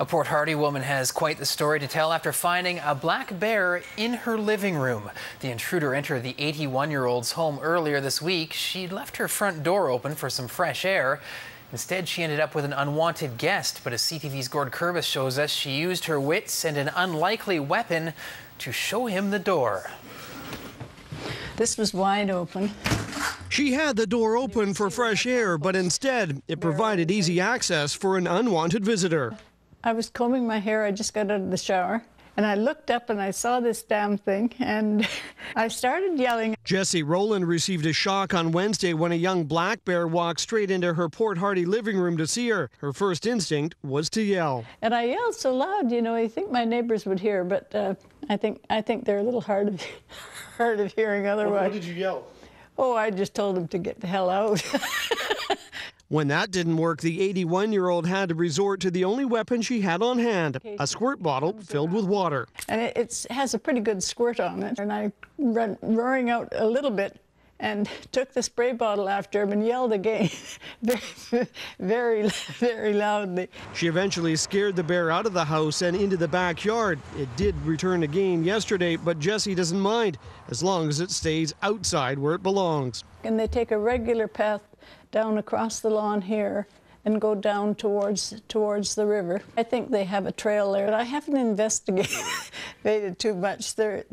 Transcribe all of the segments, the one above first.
A Port Hardy woman has quite the story to tell after finding a black bear in her living room. The intruder entered the 81-year-old's home earlier this week. She left her front door open for some fresh air. Instead, she ended up with an unwanted guest. But as CTV's Gord Kurbis shows us, she used her wits and an unlikely weapon to show him the door. This was wide open. She had the door open for fresh air, but instead, it provided easy access for an unwanted visitor. I was combing my hair. I just got out of the shower. And I looked up and I saw this damn thing, and I started yelling. Jessie Rowland received a shock on Wednesday when a young black bear walked straight into her Port Hardy living room to see her. Her first instinct was to yell. And I yelled so loud, you know, I think my neighbors would hear, but I think they're a little hard of hearing otherwise. What did you yell? Oh, I just told them to get the hell out. When that didn't work, the 81-year-old had to resort to the only weapon she had on hand, a squirt bottle filled with water. And it has a pretty good squirt on it. And I ran roaring out a little bit and took the spray bottle after him and yelled again, very, very loudly. She eventually scared the bear out of the house and into the backyard. It did return again yesterday, but Jessie doesn't mind as long as it stays outside where it belongs. And they take a regular path down across the lawn here and go down towards the river. I think they have a trail there. I haven't investigated too much. They're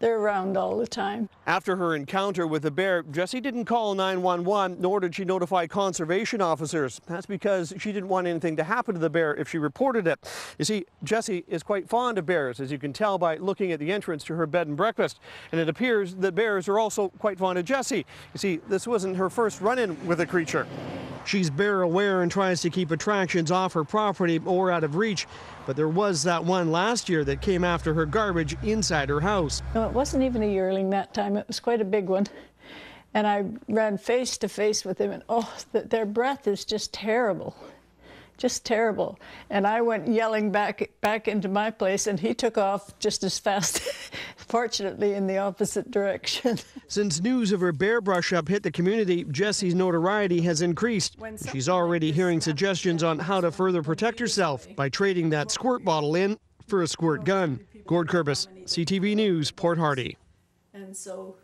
around all the time. After her encounter with the bear, Jessie didn't call 911, nor did she notify conservation officers. That's because she didn't want anything to happen to the bear if she reported it. You see, Jessie is quite fond of bears, as you can tell by looking at the entrance to her bed and breakfast. And it appears that bears are also quite fond of Jessie. You see, this wasn't her first run-in with a creature. She's bear aware and tries to keep attractions off her property or out of reach. But there was that one last year that came after her garbage inside her house. No, it wasn't even a yearling that time. It was quite a big one. And I ran face to face with him, and oh, their breath is just terrible. Just terrible. And I went yelling back into my place, and he took off just as fast, fortunately in the opposite direction. Since news of her bear brush-up hit the community, Jessie's notoriety has increased. She's already hearing suggestions on how to further protect herself by trading that squirt bottle in for a squirt gun. Gord Kurbis, CTV News, Port Hardy. And so